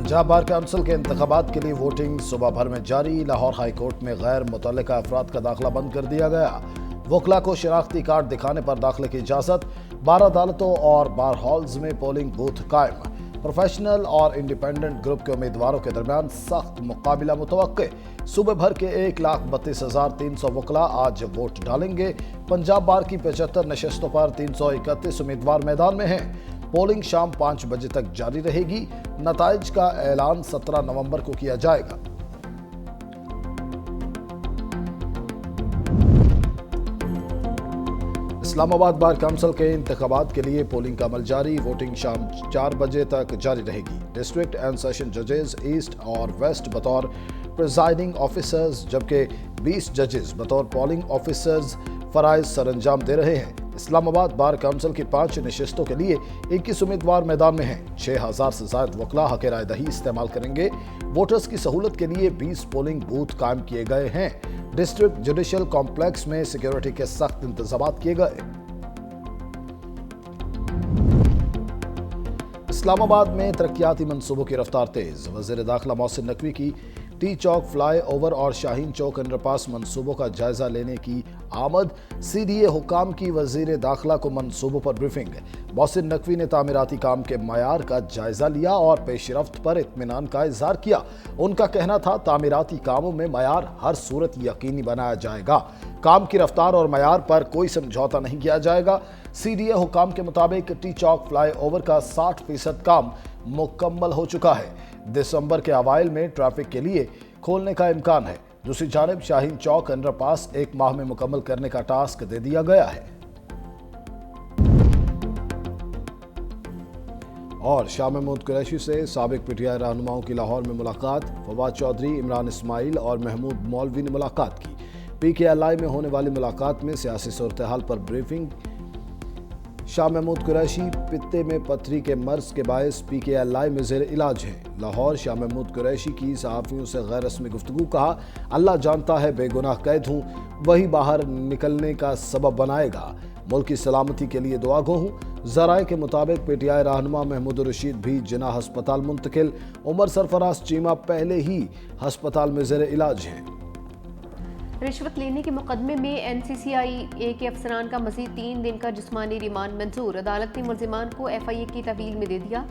Punjab bar council के इंतखाबात के लिए वोटिंग सुबह भर में जारी। लाहौर हाई कोर्ट में गैर मुतल्लिका अफराद का दाखिला बंद कर दिया गया। वकला को शनाख्ती कार्ड दिखाने पर दाखिले की इजाजत। 12 अदालतों और बार हॉल्स में पोलिंग बूथ कायम। प्रोफेशनल और इंडिपेंडेंट ग्रुप के उम्मीदवारों के दरमियान सख्त मुकाबला मुतवक्के। सूबे भर के 1,32,300 वकला आज वोट डालेंगे। पंजाब बार की 75 नशस्तों पर 331 उम्मीदवार मैदान में हैं। पोलिंग शाम 5 बजे तक जारी रहेगी। नताइज का ऐलान 17 नवंबर को किया जाएगा। इस्लामाबाद बार काउंसिल के इंतखाबात के लिए पोलिंग का अमल जारी। वोटिंग शाम 4 बजे तक जारी रहेगी। डिस्ट्रिक्ट एंड सेशन जजेस ईस्ट और वेस्ट बतौर प्रिजाइडिंग ऑफिसर्स, जबकि 20 जजेस बतौर पोलिंग ऑफिसर्स फराइज सरअंजाम दे रहे हैं। इस्लामाबाद बार काउंसिल की 5 नशिस्तों के लिए 21 उम्मीदवार मैदान में हैं। 6,000 से ज्यादा वकला हक राय दही इस्तेमाल करेंगे। वोटर्स की सहूलत के लिए 20 पोलिंग बूथ कायम किए गए हैं। डिस्ट्रिक्ट जुडिशियल कॉम्प्लेक्स में सिक्योरिटी के सख्त इंतजाम किए गए। इस्लामाबाद में तरक्याती मंसूबों की रफ्तार तेज। वजीर दाखिला मोहसिन नकवी की टी चौक फ्लाई ओवर और शाहीन चौक अंडरपास मंसूबों का जायजा लेने की आमद। CDA हुकाम की वजीर दाखिला को मंसूबों पर ब्रीफिंग। मोहसिन नकवी ने तामीराती काम के मयार का जायजा लिया और पेशरफ्त पर इत्मीनान का इजहार किया। उनका कहना था तामीराती कामों में मयार हर सूरत यकीनी बनाया जाएगा। काम की रफ्तार और मयार पर कोई समझौता नहीं किया जाएगा। CDA हुकाम के मुताबिक टी चौक फ्लाई ओवर का 60% काम मुकम्मल हो चुका है। दिसंबर के अवाइल में ट्रैफिक के लिए खोलने का इम्कान है। दूसरी जानिब शाहीन चौक अंडरपास 1 माह में मुकम्मल करने का टास्क दे दिया गया है। और शाह महमूद कुरैशी से साबिक PTI रहनुमाओं की लाहौर में मुलाकात। फवाद चौधरी, इमरान इस्माइल और महमूद मौलवी ने मुलाकात की। PKLI में होने वाली मुलाकात में सियासी सूरत हाल पर ब्रीफिंग। शाह महमूद कुरैशी पित्ते में पथरी के मर्ज के बायस PKLI में ज़ेर इलाज हैं। लाहौर शाह महमूद कुरैशी की सहाफ़ियों से गैर रस्मी गुफ्तगू। कहा, अल्लाह जानता है बेगुनाह कैद हूँ, वही बाहर निकलने का सबब बनाएगा। मुल्क की सलामती के लिए दुआ गो हूँ। ज़राए के मुताबिक PTI रहनुमा महमूद रशीद भी जिना हस्पताल मुंतकिल। उमर सरफराज चीमा पहले ही हस्पताल में ज़ेर इलाज हैं। रिश्वत लेने के मुकदमे में NCCI के अफसरान का मज़ीद 3 दिन का जिस्मानी रिमांड मंजूर। अदालत ने मुल्जिमान को FIA की तवील में दे दिया।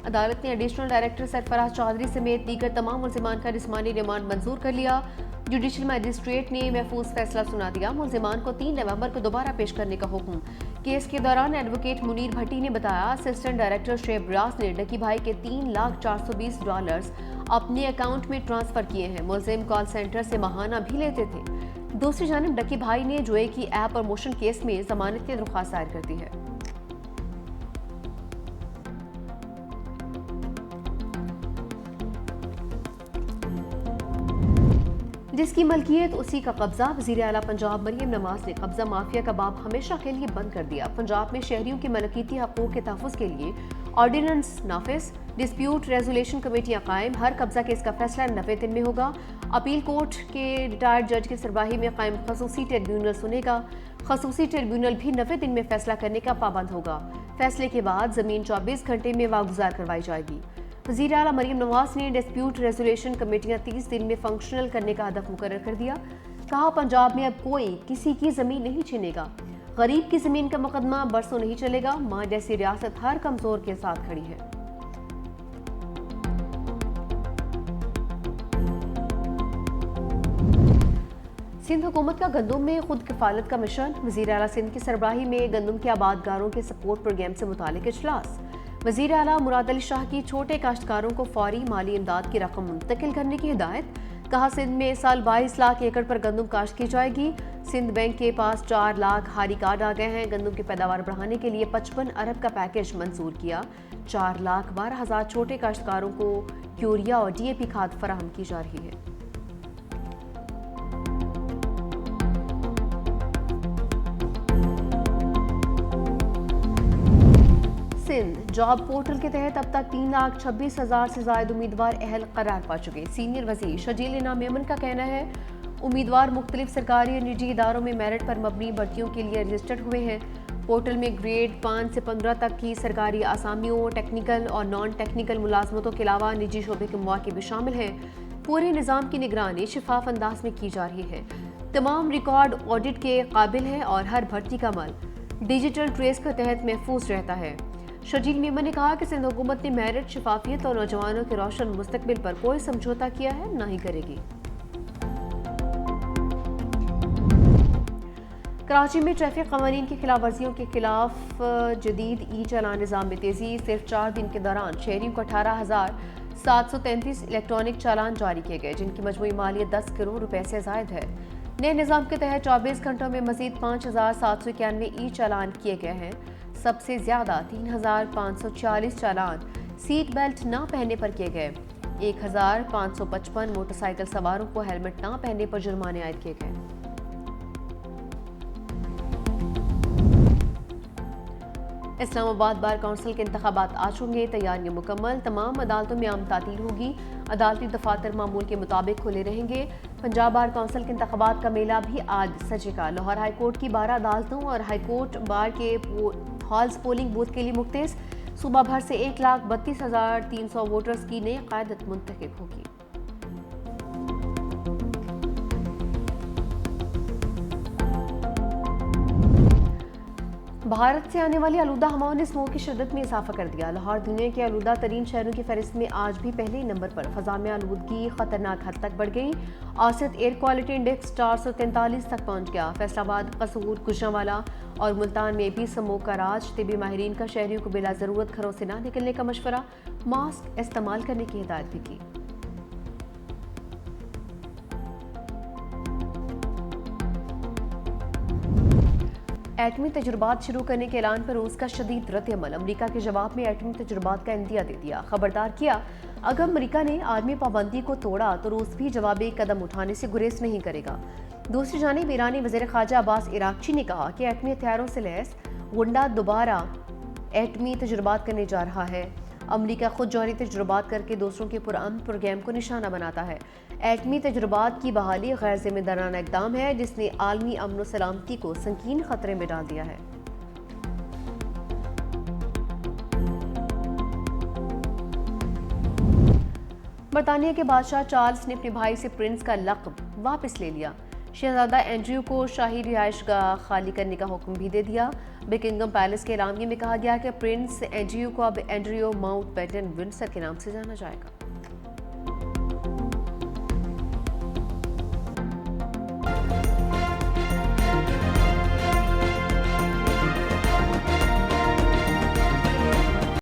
अदालत ने एडिशनल डायरेक्टर सरफराज चौधरी समेत दीगर तमाम मुल्जिमान का जिस्मानी रिमांड मंजूर कर लिया। जुडिशल मजिस्ट्रेट ने महफूज फैसला सुना दिया। मुल्जिमान को 3 नवंबर को दोबारा पेश करने का हुक्म। केस के दौरान एडवोकेट मुनीर भट्टी ने बताया, असिस्टेंट डायरेक्टर शेब रियाज ने डकी भाई के $3,420 अपने अकाउंट में ट्रांसफर किए हैं। मुल्जिम कॉल सेंटर से माहाना भी लेते थे। दूसरी जानिब डकी भाई ने जोए की ऐप और मोशन केस में जमानत की दरख्वास्त दायर कर दी है। जिसकी मलकियत उसी का कब्जा। वज़ीर आला पंजाब मरियम नवाज ने कब्जा माफिया का बाब हमेशा के लिए बंद कर दिया। पंजाब में शहरियों के मलकीती हकूक़ के तहफ़्फ़ुज़ के लिए ऑर्डिनेंस नाफिज, डिस्प्यूट रेजोल्यूशन कमेटियाँ कायम। हर कब्जा केस का फैसला 90 दिन में होगा। अपील कोर्ट के रिटायर्ड जज की सरबराही में कायम खसूसी ट्रिब्यूनल सुनेगा। खसूसी ट्रिब्यूनल भी 90 दिन में फैसला करने का पाबंद होगा। फैसले के बाद ज़मीन 24 घंटे में वागुजार करवाई जाएगी। वज़ीर आला मरियम नवाज ने डिस्प्यूट रेजोल्यूशन कमेटियाँ 30 दिन में फंक्शनल करने का हदफ मुकर्रर कर दिया। कहा, पंजाब में अब कोई किसी की ज़मीन नहीं छीनेगा। गरीब की ज़मीन का मुकदमा बरसों नहीं चलेगा। मां जैसी रियासत हर कमज़ोर के साथ खड़ी है। सिंध हुकूमत का गंदम में खुद किफालत का मिशन। वज़ीर आला सिंध की सरबराही में गंदम के आबादगारों के सपोर्ट प्रोग्राम से मुतालिक इजलास। वज़ीर आला मुराद अली शाह की छोटे काश्तकारों को फौरी माली इमदाद की रकम मुंतकिल करने की हिदायत। कहा, सिंध में इस साल 22 लाख एकड़ पर गंदम काश्त की जाएगी। सिंध बैंक के पास 4 लाख हारी कार्ड आ गए हैं। गंदम की पैदावार बढ़ाने के लिए 55 अरब का पैकेज मंजूर किया। 4,12,000 छोटे काश्तकारों को यूरिया और DAP खाद फराहम की जा रही है। सिंध जॉब पोर्टल के तहत अब तक 3,26,000 से ज्यादा उम्मीदवार अहल करार पा चुके। सीनियर वजीर शजील इनाम मेमन का कहना है, उम्मीदवार मुख्तलिफ सरकारी और निजी इदारों में मेरिट पर मबनी भर्तियों के लिए रजिस्टर्ड हुए हैं। पोर्टल में ग्रेड 5 से 15 तक की सरकारी आसामियों, टेक्निकल और नॉन टेक्निकल मुलाजमतों के अलावा निजी शोबे के मौके भी शामिल हैं। पूरे निज़ाम की निगरानी शफाफ अंदाज में की जा रही है। तमाम रिकॉर्ड ऑडिट के काबिल है और हर भर्ती का अमल डिजिटल ट्रेस के तहत महफूज रहता है। शर्जील मेमन ने कहा कि सिंध हुकूमत ने मेरिट, शफाफियत और नौजवानों के रोशन मुस्तकबिल पर कोई समझौता किया है, ना ही करेगी। कराची में ट्रैफिक कवानीन की खिलाफ वर्जियों के खिलाफ जदीद ई चालान निज़ाम में तेज़ी। सिर्फ 4 दिन के दौरान शहरियों को 18,733 इलेक्ट्रॉनिक चालान जारी किए गए, जिनकी मजमूई मालियत 10 करोड़ रुपए से ज़ायद है। नए निज़ाम के तहत 24 घंटों में मजीद 5,791 ई चालान किए गए हैं। सबसे ज़्यादा 3,540 चालान सीट बेल्ट ना पहनने पर किए गए। 1,555 मोटरसाइकिल सवारों को हेलमेट ना पहनने पर जुर्माने आयद किए गए। इस्लामाबाद बार काउंसिल के इंतखाबात आज होंगे, तैयारियां मुकम्मल। तमाम अदालतों में आम तातील होगी। अदालती दफातर मामूल के मुताबिक खुले रहेंगे। पंजाब बार काउंसिल के इंतखाबात का मेला भी आज सजेगा। लाहौर हाई कोर्ट की 12 अदालतों और हाई कोर्ट बार के हॉल्स पोलिंग बूथ के लिए मुख्तस। सूबा भर से 1,32,300 वोटर्स की नई क़यादत मुंतखब होगी। भारत से आने वाली आलूदा हवाओं ने स्मोक की शिद्दत में इजाफा कर दिया। लाहौर दुनिया के आलूदा तरीन शहरों की फहरिस्त में आज भी पहले ही नंबर पर। फ़ज़ा में आलूदगी खतरनाक हद तक बढ़ गई। औसत एयर क्वालिटी इंडेक्स 443 तक पहुंच गया। फैसलाबाद, कसूर, गुजरांवाला और मुल्तान में भी स्मोक का राज। तिबी माहिरीन का शहरियों को बिला ज़रूरत घरों से ना निकलने का मशवरा, मास्क इस्तेमाल करने की हिदायत भी की। एटमी तजुर्बात शुरू करने के ऐलान पर रूस का शदीद रद्द-ए-अमल। अमरीका के जवाब में एटमी तजुर्बात का इंदिया दे दिया। खबरदार किया, अगर अमरीका ने आर्मी पाबंदी को तोड़ा तो रूस भी जवाबी कदम उठाने से गुरेज नहीं करेगा। दूसरी जानिब ईरानी वज़ीर ख़ारजा अब्बास इराक्ची ने कहा कि एटमी हथियारों से लैस गुंडा दोबारा एटमी तजुर्बात करने जा रहा है। अमरीका खुद जौहरी तजुर्बात करके दूसरों के पुरअमन प्रोग्राम को निशाना बनाता है। एटमी तजुर्बात की बहाली गैर जिम्मेदाराना इक़दाम है, जिसने आलमी अमन व सलामती को संगीन खतरे में डाल दिया है। बरतानिया के बादशाह चार्ल्स ने अपने भाई से प्रिंस का लक़ब वापस ले लिया। शहजादा एंड्रयू को शाही रिहाइशगाह खाली करने का हुक्म भी दे दिया। बकिंगम पैलेस के एलामिया में कहा गया कि प्रिंस एंड्रयू को अब एंड्रयू माउंटबेटन विंडसर के नाम से जाना जाएगा।